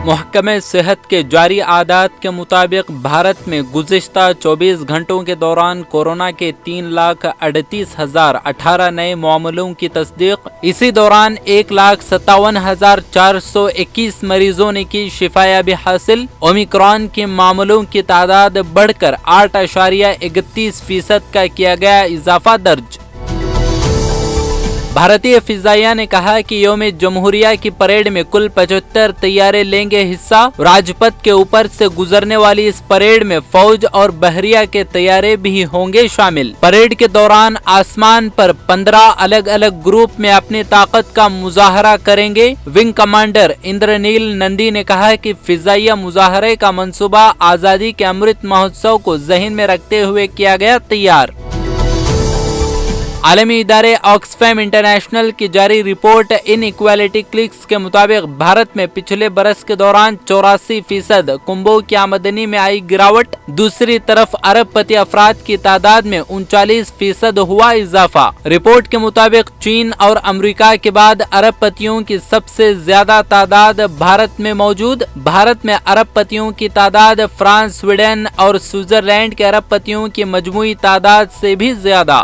محکمہ صحت کے جاری اعداد کے مطابق بھارت میں گزشتہ 24 گھنٹوں کے دوران کورونا کے 3,38,018 نئے معاملوں کی تصدیق۔ اسی دوران 1,57,421 مریضوں نے کی شفا یابی حاصل۔ اومیکرون کے معاملوں کی تعداد بڑھ کر 8.31% کا کیا گیا اضافہ درج۔ بھارتی فضائیہ نے کہا کہ یوم جمہوریہ کی پریڈ میں کل 75 طیارے لیں گے حصہ۔ راج پتھ کے اوپر سے گزرنے والی اس پریڈ میں فوج اور بحریہ کے طیارے بھی ہوں گے شامل۔ پریڈ کے دوران آسمان پر 15 الگ الگ گروپ میں اپنی طاقت کا مظاہرہ کریں گے۔ ونگ کمانڈر اندرنیل نندی نے کہا کہ فضائیہ مظاہرے کا منصوبہ آزادی کے امرت مہوتسو کو ذہن میں رکھتے ہوئے کیا گیا تیار۔ عالمی ادارے آکسفیم انٹرنیشنل کی جاری رپورٹ ان ایکوالٹی کلکس کے مطابق بھارت میں پچھلے برس کے دوران 84% کنبوں کی آمدنی میں آئی گراوٹ۔ دوسری طرف ارب پتی افراد کی تعداد میں 39% ہوا اضافہ۔ رپورٹ کے مطابق چین اور امریکہ کے بعد ارب پتیوں کی سب سے زیادہ تعداد بھارت میں موجود۔ بھارت میں ارب پتیوں کی تعداد فرانس، سویڈن اور سوئٹزرلینڈ کے ارب پتیوں کی مجموعی تعداد سے بھی زیادہ۔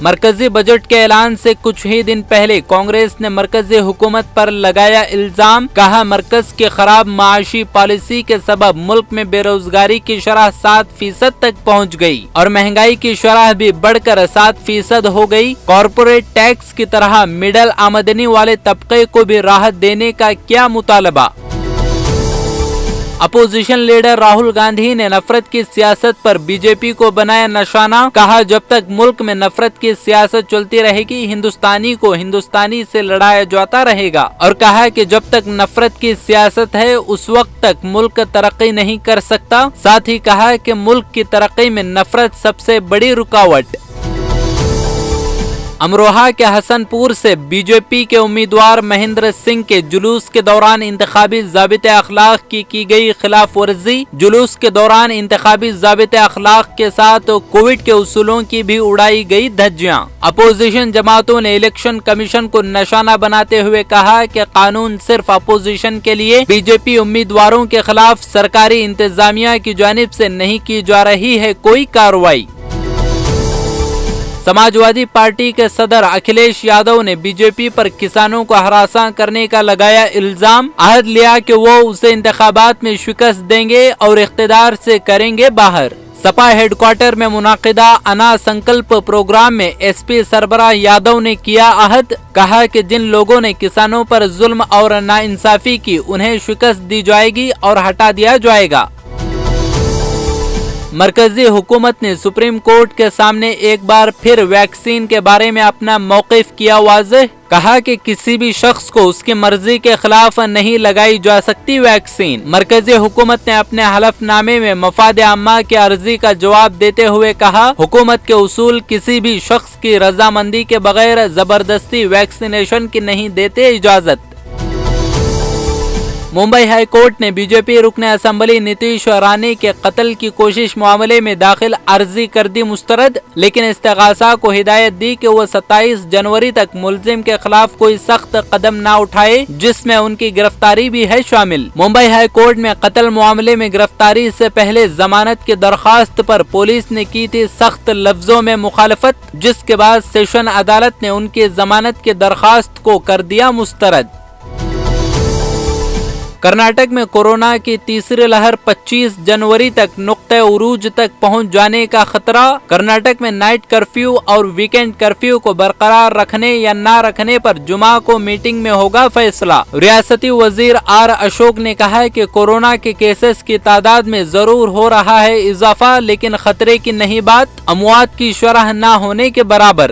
مرکزی بجٹ کے اعلان سے کچھ ہی دن پہلے کانگریس نے مرکزی حکومت پر لگایا الزام۔ کہا مرکز کی خراب معاشی پالیسی کے سبب ملک میں بے روزگاری کی شرح 7% تک پہنچ گئی اور مہنگائی کی شرح بھی بڑھ کر 7% ہو گئی۔ کارپوریٹ ٹیکس کی طرح مڈل آمدنی والے طبقے کو بھی راحت دینے کا کیا مطالبہ۔ اپوزیشن لیڈر راہل گاندھی نے نفرت کی سیاست پر بی جے پی کو بنایا نشانہ۔ کہا جب تک ملک میں نفرت کی سیاست چلتی رہے گی ہندوستانی کو ہندوستانی سے لڑایا جاتا رہے گا، اور کہا کہ جب تک نفرت کی سیاست ہے اس وقت تک ملک ترقی نہیں کر سکتا۔ ساتھ ہی کہا کہ ملک کی ترقی میں نفرت سب سے بڑی رکاوٹ۔ امروہہ کے حسن پور سے بی جے پی کے امیدوار مہندر سنگھ کے جلوس کے دوران انتخابی ضابطۂ اخلاق کی گئی خلاف ورزی۔ جلوس کے دوران انتخابی ضابطۂ اخلاق کے ساتھ کووڈ کے اصولوں کی بھی اڑائی گئی دھجیاں۔ اپوزیشن جماعتوں نے الیکشن کمیشن کو نشانہ بناتے ہوئے کہا کہ قانون صرف اپوزیشن کے لیے، بی جے پی امیدواروں کے خلاف سرکاری انتظامیہ کی جانب سے نہیں کی جا رہی ہے کوئی کارروائی۔ سماجوادی پارٹی کے صدر اکھلیش یادو نے بی جے پی پر کسانوں کو ہراساں کرنے کا لگایا الزام۔ عہد لیا کہ وہ اسے انتخابات میں شکست دیں گے اور اقتدار سے کریں گے باہر۔ سپا ہیڈ کوارٹر میں منعقدہ انا سنکلپ پروگرام میں ایس پی سربراہ یادو نے کیا عہد۔ کہا کہ جن لوگوں نے کسانوں پر ظلم اور ناانصافی کی انہیں شکست دی جائے گی اور ہٹا دیا جائے گا۔ مرکزی حکومت نے سپریم کورٹ کے سامنے ایک بار پھر ویکسین کے بارے میں اپنا موقف کیا واضح۔ کہا کہ کسی بھی شخص کو اس کی مرضی کے خلاف نہیں لگائی جا سکتی ویکسین۔ مرکزی حکومت نے اپنے حلف نامے میں مفاد عامہ کی عرضی کا جواب دیتے ہوئے کہا حکومت کے اصول کسی بھی شخص کی رضامندی کے بغیر زبردستی ویکسینیشن کی نہیں دیتے اجازت۔ ممبئی ہائی کورٹ نے بی جے پی رکن اسمبلی نتیش رانی کے قتل کی کوشش معاملے میں داخل عرضی کر دی مسترد، لیکن استغاثہ کو ہدایت دی کہ وہ 27 جنوری تک ملزم کے خلاف کوئی سخت قدم نہ اٹھائے جس میں ان کی گرفتاری بھی ہے شامل۔ ممبئی ہائی کورٹ میں قتل معاملے میں گرفتاری سے پہلے ضمانت کی درخواست پر پولیس نے کی تھی سخت لفظوں میں مخالفت، جس کے بعد سیشن عدالت نے ان کی ضمانت کی درخواست کو کر دیا مسترد۔ کرناٹک میں کورونا کی تیسری لہر 25 جنوری تک نقطہ عروج تک پہنچ جانے کا خطرہ۔ کرناٹک میں نائٹ کرفیو اور ویکینڈ کرفیو کو برقرار رکھنے یا نہ رکھنے پر جمعہ کو میٹنگ میں ہوگا فیصلہ۔ ریاستی وزیر آر اشوک نے کہا کہ کورونا کے کیسز کی تعداد میں ضرور ہو رہا ہے اضافہ، لیکن خطرے کی نہیں بات، اموات کی شرح نہ ہونے کے برابر۔